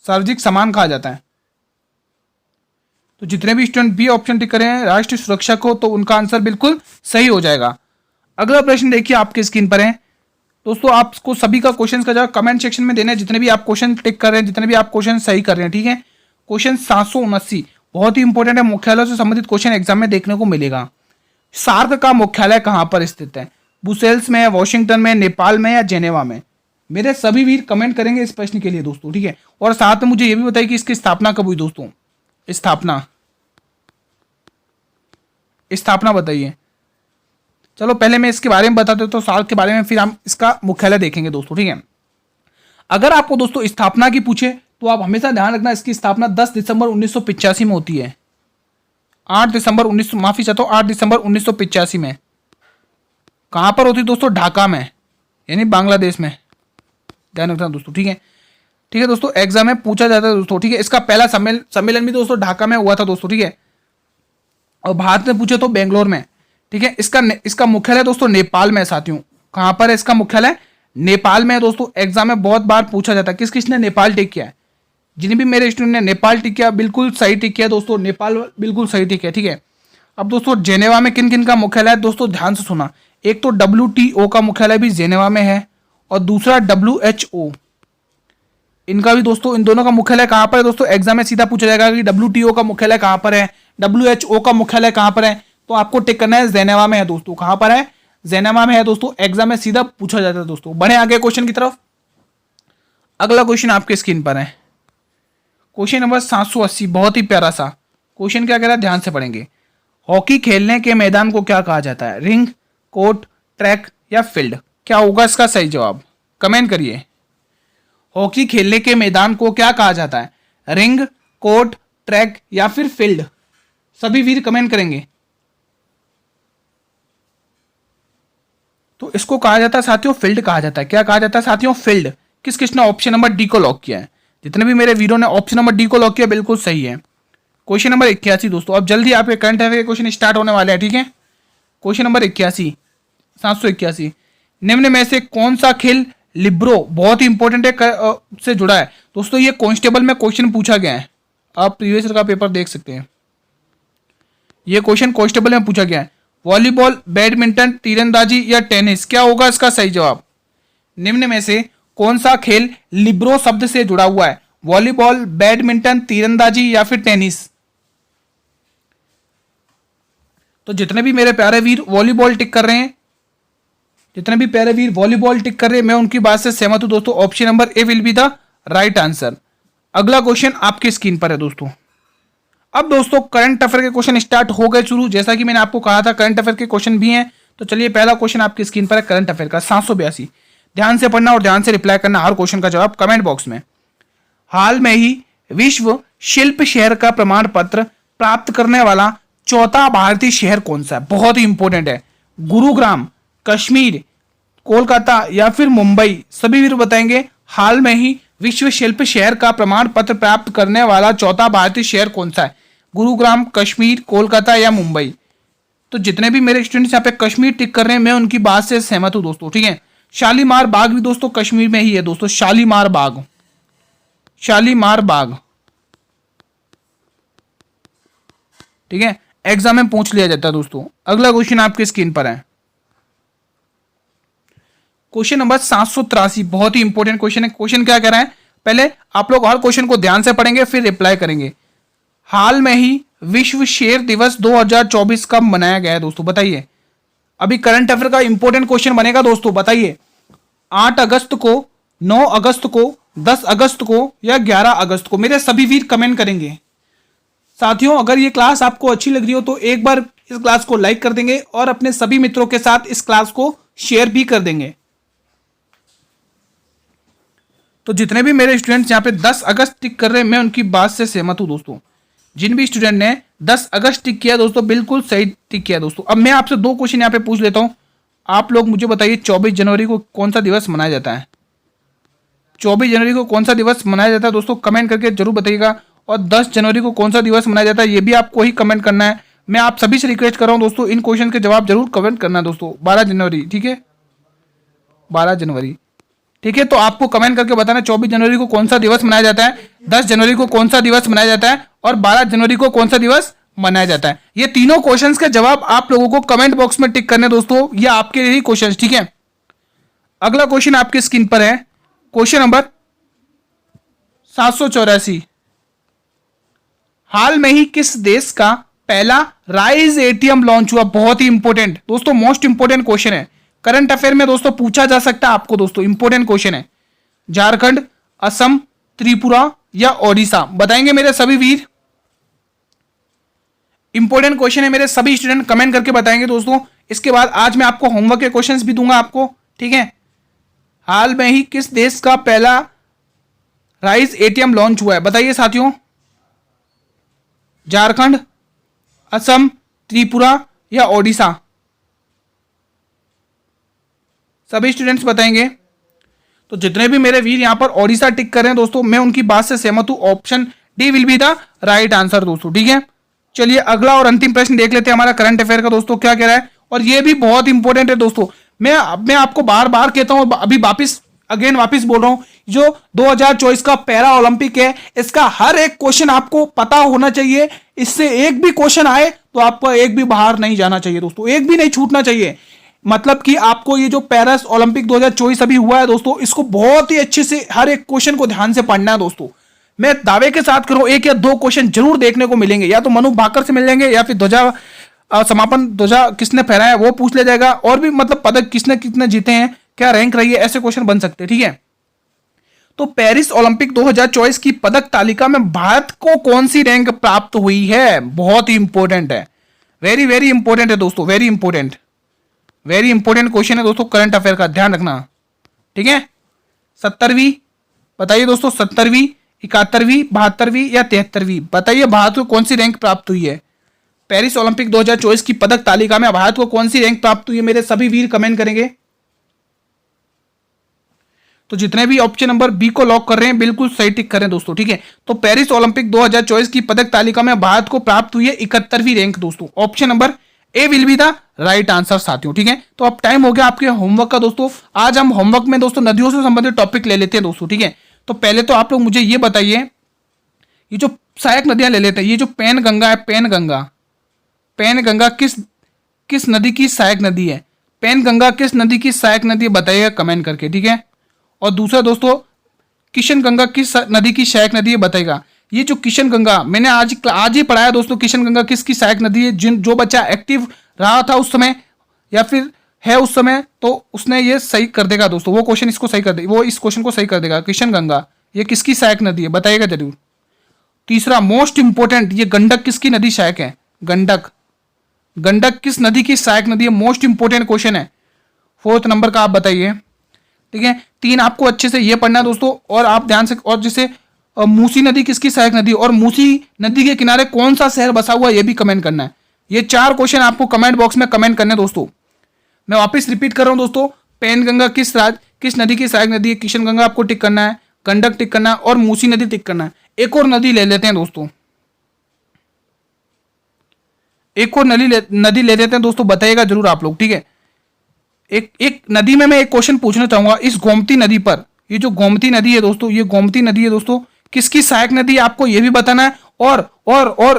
Speaker 1: सार्वजनिक सम्मान कहा जाता है। तो जितने भी स्टूडेंट बी ऑप्शन टिक करें हैं राष्ट्रीय सुरक्षा को, तो उनका आंसर बिल्कुल सही हो जाएगा। अगला प्रश्न देखिए आपके स्क्रीन पर है दोस्तों, आपको सभी का क्वेश्चन का जवाब कमेंट सेक्शन में देना है, जितने भी आप क्वेश्चन टिक कर रहे हैं, जितने भी आप क्वेश्चन सही कर रहे हैं, ठीक है। क्वेश्चन 779 बहुत ही इंपॉर्टेंट है, मुख्यालय से संबंधित क्वेश्चन एग्जाम में देखने को मिलेगा। सार्क का मुख्यालय कहां पर स्थित है? ब्रुसेल्स में, वॉशिंगटन में, नेपाल में या जेनेवा में? मेरे सभी वीर कमेंट करेंगे इस प्रश्न के लिए दोस्तों, ठीक है। और साथ में मुझे यह भी बताइए कि इसकी स्थापना कब हुई दोस्तों? स्थापना बताइए। चलो पहले मैं इसके बारे में बता देता हूं सार्क के बारे में, फिर हम इसका मुख्यालय देखेंगे दोस्तों, ठीक है। अगर आपको दोस्तों स्थापना की पूछे तो आप हमेशा ध्यान रखना इसकी स्थापना 10 दिसंबर 1985 में होती है। 8 दिसंबर 1985 में। कहां पर होती दोस्तों? ढाका में, यानी बांग्लादेश में। ध्यान रखना दोस्तों, ठीक है। ठीक है दोस्तों, एग्जाम में पूछा जाता है दोस्तों, ठीक है। इसका पहला सम्मेलन भी दोस्तों ढाका में हुआ था दोस्तों, ठीक है। और भारत में पूछे तो बेंगलोर में, ठीक है। इसका मुख्यालय दोस्तों नेपाल में है साथियों। कहां पर है इसका मुख्यालय? नेपाल में है दोस्तों। एग्जाम में बहुत बार पूछा जाता है किस किसने नेपाल टिक किया है। जिन्हें भी मेरे स्टूडेंट ने नेपाल टिक किया बिल्कुल सही टिक किया दोस्तों, नेपाल बिल्कुल सही टिक है, ठीक है। अब दोस्तों जेनेवा में किन किन का मुख्यालय है दोस्तों, ध्यान से सुना। एक तो WTO का मुख्यालय भी जेनेवा में है, और दूसरा WHO, इनका भी दोस्तों, इन दोनों का मुख्यालय कहां पर है दोस्तों? एग्जाम में सीधा पूछा जाएगा कि WTO का मुख्यालय कहां पर है, WHO का मुख्यालय कहां पर है, तो आपको टिक करना है जेनेवा में है दोस्तों। कहां पर है? जेनेवा में है दोस्तों। एग्जाम में सीधा पूछा जाता है दोस्तों। बढ़े आगे क्वेश्चन की तरफ। अगला क्वेश्चन आपके स्क्रीन पर है, क्वेश्चन नंबर 780, बहुत ही प्यारा सा क्वेश्चन। क्या कह रहा है, ध्यान से पढ़ेंगे। हॉकी खेलने के मैदान को क्या कहा जाता है? रिंग, कोर्ट, ट्रैक या फील्ड? क्या होगा इसका सही जवाब? कमेंट करिए। हॉकी खेलने के मैदान को क्या कहा जाता है? रिंग, कोर्ट, ट्रैक या फिर फील्ड? सभी वीर कमेंट करेंगे। तो इसको कहा जाता है साथियों फील्ड कहा जाता है। क्या कहा जाता है साथियों? फील्ड। किस किसने ऑप्शन नंबर डी को लॉक किया है? जितने भी मेरे वीरों ने ऑप्शन नंबर डी को लॉक किया बिल्कुल सही है। क्वेश्चन नंबर 81 दोस्तों, अब जल्दी आपके करंट अफेयर के क्वेश्चन स्टार्ट होने वाले हैं, ठीक है। क्वेश्चन नंबर 81, 781, निम्न में से कौन सा खेल लिब्रो, बहुत ही इंपॉर्टेंट है, से जुड़ा है दोस्तों। ये कांस्टेबल में क्वेश्चन पूछा गया है, आप प्रीवियस ईयर का पेपर देख सकते हैं। ये क्वेश्चन कांस्टेबल में पूछा गया है। वॉलीबॉल, बैडमिंटन, तीरंदाजी या टेनिस? क्या होगा इसका सही जवाब? निम्न में से कौन सा खेल लिब्रो शब्द से जुड़ा हुआ है? वॉलीबॉल, बैडमिंटन, तीरंदाजी या फिर टेनिस? तो जितने भी मेरे प्यारे वीर वॉलीबॉल टिक कर रहे हैं, जितने भी प्यारे वीर वॉलीबॉल टिक कर रहे हैं, मैं उनकी बात से सहमत हूं दोस्तों। Option number A will be the right answer. अगला क्वेश्चन आपकी स्क्रीन पर है दोस्तों। अब दोस्तों करंट अफेयर के क्वेश्चन स्टार्ट हो गए शुरू, जैसा कि मैंने आपको कहा था करंट अफेयर के क्वेश्चन भी हैं। तो चलिए पहला क्वेश्चन आपकी स्क्रीन पर है करंट अफेयर का 782। ध्यान से पढ़ना और ध्यान से रिप्लाई करना हर क्वेश्चन का जवाब कमेंट बॉक्स में। हाल में ही विश्व शिल्प शहर का प्रमाण पत्र प्राप्त करने वाला चौथा भारतीय शहर कौन सा है? बहुत ही इंपॉर्टेंट है। गुरुग्राम, कश्मीर, कोलकाता या फिर मुंबई? सभी वीर बताएंगे। हाल में ही विश्व शिल्प शहर का प्रमाण पत्र प्राप्त करने वाला चौथा भारतीय शहर कौन सा है? गुरुग्राम, कश्मीर, कोलकाता या मुंबई? तो जितने भी मेरे स्टूडेंट्स यहाँ पे कश्मीर टिक कर रहे हैं, मैं उनकी बात से सहमत हूं दोस्तों, ठीक है। शालीमार बाग भी दोस्तों कश्मीर में ही है दोस्तों, शालीमार बाग, शालीमार बाग, ठीक है। एग्जाम में पूछ लिया जाता है दोस्तों। अगला क्वेश्चन आपकी स्क्रीन पर है, क्वेश्चन नंबर 783, बहुत ही इंपॉर्टेंट क्वेश्चन है। क्वेश्चन क्या कह रहा है, पहले आप लोग हर क्वेश्चन को ध्यान से पढ़ेंगे फिर रिप्लाई करेंगे। हाल में ही विश्व शेर दिवस 2024 कब मनाया गया है दोस्तों? बताइए। अभी करंट अफेयर का इंपॉर्टेंट क्वेश्चन बनेगा दोस्तों, बताइए। 8 अगस्त को, 9 अगस्त को, 10 अगस्त को या 11 अगस्त को? मेरे सभी वीर कमेंट करेंगे। साथियों अगर ये क्लास आपको अच्छी लग रही हो तो एक बार इस क्लास को लाइक कर देंगे और अपने सभी मित्रों के साथ इस क्लास को शेयर भी कर देंगे। तो जितने भी मेरे स्टूडेंट्स यहाँ पे 10 अगस्त टिक कर रहे हैं, मैं उनकी बात से सहमत हूं दोस्तों। जिन भी स्टूडेंट ने 10 अगस्त टिक किया दोस्तों, बिल्कुल सही टिक किया दोस्तों। अब मैं आपसे 2 क्वेश्चन यहाँ पे पूछ लेता हूं, आप लोग मुझे बताइए 24 जनवरी को कौन सा दिवस मनाया जाता है? 24 जनवरी को कौन सा दिवस मनाया जाता है दोस्तों? कमेंट करके जरूर बताइएगा। और 10 जनवरी को कौन सा दिवस मनाया जाता है, ये भी आपको ही कमेंट करना है। मैं आप सभी से रिक्वेस्ट कर रहा हूं दोस्तों, इन क्वेश्चन के जवाब जरूर कमेंट करना दोस्तों। 12 जनवरी, ठीक है, 12 जनवरी। ठीक है, तो आपको कमेंट करके बताना 24 जनवरी को कौन सा दिवस मनाया जाता है, 10 जनवरी को कौन सा दिवस मनाया जाता है और 12 जनवरी को कौन सा दिवस मनाया जाता है। ये तीनों क्वेश्चंस के जवाब आप लोगों को कमेंट बॉक्स में टिक करने दोस्तों, ये आपके लिए ही क्वेश्चन, ठीक है। अगला क्वेश्चन आपकी स्क्रीन पर है, क्वेश्चन नंबर 784। हाल में ही किस देश का पहला राइज एटीएम लॉन्च हुआ? बहुत ही इंपॉर्टेंट दोस्तों, मोस्ट इंपॉर्टेंट क्वेश्चन है, करंट अफेयर में दोस्तों पूछा जा सकता है आपको दोस्तों, इंपॉर्टेंट क्वेश्चन है। झारखंड, असम, त्रिपुरा या ओडिशा? बताएंगे मेरे सभी वीर, इंपॉर्टेंट क्वेश्चन है, मेरे सभी स्टूडेंट कमेंट करके बताएंगे दोस्तों। इसके बाद आज मैं आपको होमवर्क के क्वेश्चंस भी दूंगा आपको, ठीक है। हाल में ही किस देश का पहला राइज एटीएम लॉन्च हुआ है? बताइए साथियों, झारखंड, असम, त्रिपुरा या ओडिशा? सभी स्टूडेंट्स बताएंगे। तो जितने भी मेरे वीर यहां पर ओडिशा टिक कर रहे हैं दोस्तों, मैं उनकी बात से सहमत हूं, option D will be the right answer दोस्तों, ठीक है। चलिए अगला और अंतिम प्रश्न देख लेते हैं हमारा करंट अफेयर का दोस्तों, क्या कह रहा है, और ये भी बहुत इंपॉर्टेंट है दोस्तों। मैं आपको बार बार कहता हूं, अभी वापिस बोल रहा हूं, जो 2024 का पैरा ओलंपिक है, इसका हर एक क्वेश्चन आपको पता होना चाहिए। इससे एक भी क्वेश्चन आए तो आपको एक भी बाहर नहीं जाना चाहिए दोस्तों, एक भी नहीं छूटना चाहिए। मतलब कि आपको ये जो पेरिस ओलंपिक 2024 अभी हुआ है दोस्तों, इसको बहुत ही अच्छे से हर एक क्वेश्चन को ध्यान से पढ़ना है दोस्तों। मैं दावे के साथ करूं, एक या दो क्वेश्चन जरूर देखने को मिलेंगे, या तो मनु भाकर से मिल जाएंगे, या फिर ध्वजा समापन ध्वजा किसने फहराया वो पूछ लिया जाएगा, और भी मतलब पदक किसने कितने जीते हैं, क्या रैंक रही है, ऐसे क्वेश्चन बन सकते हैं, ठीक है। तो पेरिस ओलंपिक 2024 की पदक तालिका में भारत को कौन सी रैंक प्राप्त हुई है? बहुत ही इंपॉर्टेंट है, वेरी वेरी इंपॉर्टेंट है दोस्तों, वेरी इंपॉर्टेंट क्वेश्चन है दोस्तों, करंट अफेयर का ध्यान रखना, ठीक है। 70वीं बताइए दोस्तों, 70वीं, 71वीं, 72वीं या 73वीं? बताइए भारत को कौन सी रैंक प्राप्त हुई है? पेरिस ओलंपिक 2024 की पदक तालिका में भारत को कौन सी रैंक प्राप्त हुई है? मेरे सभी वीर कमेंट करेंगे। तो जितने भी ऑप्शन नंबर बी को लॉक कर रहे हैं बिल्कुल सही टिक करें दोस्तों, ठीक है। तो पेरिस ओलंपिक 2024 की पदक तालिका में भारत को प्राप्त हुई है 71वीं रैंक दोस्तों, option number A will be the right answer साथियों, ठीक है। तो अब टाइम हो गया आपके होमवर्क का दोस्तों। आज हम होमवर्क में दोस्तों नदियों से संबंधित टॉपिक ले लेते हैं दोस्तों, ठीक है। तो पहले तो आप लोग मुझे ये बताइए, ये जो सहायक नदियां ले लेते हैं, ये जो पेनगंगा है, पेनगंगा किस नदी की सहायक नदी है? पेनगंगा किस नदी की सहायक नदी है? बताइएगा कमेंट करके, ठीक है। और दूसरा दोस्तों, किशनगंगा किस नदी की सहायक नदी है? बताएगा। ये जो किशनगंगा मैंने आज ही पढ़ाया दोस्तों, किशनगंगा किसकी सहायक नदी है? जो बच्चा एक्टिव रहा था उस समय या फिर है उस समय, तो उसने ये सही कर देगा दोस्तों, वो क्वेश्चन इसको सही कर दे, वो इस क्वेश्चन को सही कर देगा। किशनगंगा ये किसकी सहायक नदी है? बताइएगा जरूर। तीसरा मोस्ट इंपोर्टेंट, ये गंडक किसकी नदी सहायक है? गंडक किस नदी की सहायक नदी है? मोस्ट इंपोर्टेंट क्वेश्चन है। 4th नंबर का आप बताइए, ठीक है। 3 आपको अच्छे से ये पढ़ना है दोस्तों, और आप ध्यान से, और जैसे मूसी नदी किसकी सहायक नदी, और मूसी नदी के किनारे कौन सा शहर बसा हुआ है, ये भी कमेंट करना है। ये 4 क्वेश्चन आपको कमेंट बॉक्स में कमेंट करने दोस्तों। मैं वापस रिपीट कर रहा हूं दोस्तों, पेनगंगा किस नदी की सहायक नदी है? किशनगंगा आपको टिक करना है, गंडक टिक करना है, और मूसी नदी टिक करना है। एक और नदी ले लेते हैं दोस्तों, एक और नदी ले लेते हैं दोस्तों, बताइएगा जरूर आप लोग, ठीक है। एक नदी में मैं एक क्वेश्चन पूछना चाहूंगा, इस गोमती नदी पर, ये जो गोमती नदी है दोस्तों, ये गोमती नदी है दोस्तों, किसकी सहायक नदी है? आपको ये भी बताना है, और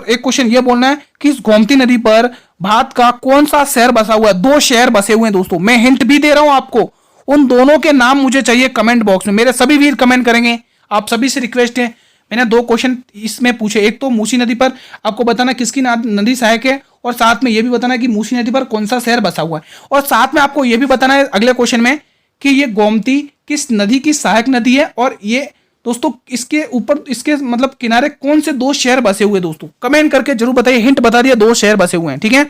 Speaker 1: एक क्वेश्चन ये बोलना है कि इस गोमती नदी पर भारत का कौन सा शहर बसा हुआ है? 2 शहर बसे हुए हैं दोस्तों, मैं हिंट भी दे रहा हूं आपको, उन दोनों के नाम मुझे चाहिए कमेंट बॉक्स में। मेरे सभी वीर कमेंट करेंगे, आप सभी से रिक्वेस्ट है। मैंने 2 क्वेश्चन इसमें पूछे, एक तो मूसी नदी पर आपको बताना किसकी नदी सहायक है, और साथ में यह भी बताना कि मूसी नदी पर कौन सा शहर बसा हुआ है, और साथ में आपको यह भी बताना है अगले क्वेश्चन में कि ये गोमती किस नदी की सहायक नदी है, और ये दोस्तों इसके ऊपर, इसके मतलब किनारे कौन से 2 शहर बसे हुए दोस्तों, कमेंट करके जरूर बताइए। हिंट बता दिया, 2 शहर बसे हुए हैं, ठीक है।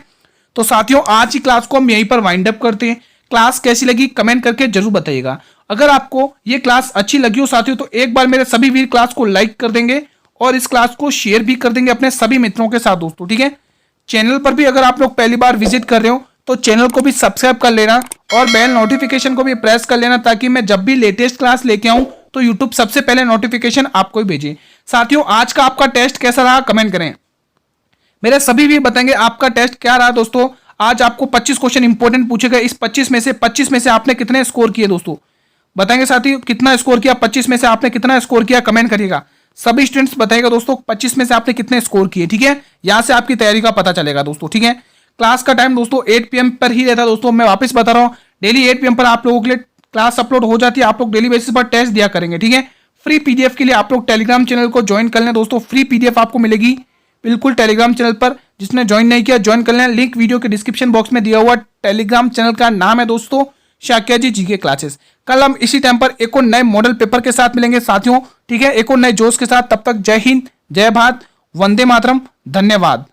Speaker 1: तो साथियों आज की क्लास को हम यहीं पर वाइंड अप करते हैं। क्लास कैसी लगी कमेंट करके जरूर बताइएगा। अगर आपको ये क्लास अच्छी लगी हो साथियों, तो एक बार मेरे सभी वीर क्लास को लाइक कर देंगे, और इस क्लास को शेयर भी कर देंगे अपने सभी मित्रों के साथ दोस्तों, ठीक है। चैनल पर भी अगर आप लोग पहली बार विजिट कर रहे हो तो चैनल को भी सब्सक्राइब कर लेना, और बेल नोटिफिकेशन को भी प्रेस कर लेना, ताकि मैं जब भी लेटेस्ट क्लास लेके आऊं तो यूट्यूब सबसे पहले नोटिफिकेशन आपको ही भेजे। साथियों आज का आपका टेस्ट कैसा रहा कमेंट करें, मेरे सभी भी बताएंगे आपका टेस्ट क्या रहा दोस्तों। आज आपको 25 क्वेश्चन इंपॉर्टेंट पूछे गए, इस 25 में से आपने कितने स्कोर किए दोस्तों? बताएंगे साथियों कितना स्कोर किया, 25 में से आपने कितना स्कोर किया कमेंट करिएगा। सभी स्टूडेंट्स बताइएगा दोस्तों 25 में से आपने कितने स्कोर किए, ठीक है। यहां से आपकी तैयारी का पता चलेगा दोस्तों, ठीक है। क्लास का टाइम दोस्तों 8 PM पर ही रहता है दोस्तों। मैं वापस बता रहा हूँ, डेली 8 PM पर आप लोगों के लिए क्लास अपलोड हो जाती है। आप लोग डेली बेसिस पर टेस्ट दिया करेंगे, ठीक है। फ्री पीडीएफ के लिए आप लोग टेलीग्राम चैनल को ज्वाइन कर लें दोस्तों। फ्री पीडीएफ आपको मिलेगी बिल्कुल टेलीग्राम चैनल पर। जिसने ज्वाइन नहीं किया ज्वाइन कर लें, लिंक वीडियो के डिस्क्रिप्शन बॉक्स में दिया हुआ। टेलीग्राम चैनल का नाम है दोस्तों शाक्या जी जीके क्लासेस। कल हम इसी टाइम पर एक और नए मॉडल पेपर के साथ मिलेंगे साथियों, ठीक है, एक और नए जोश के साथ। तब तक जय हिंद, जय भारत, वंदे मातरम, धन्यवाद।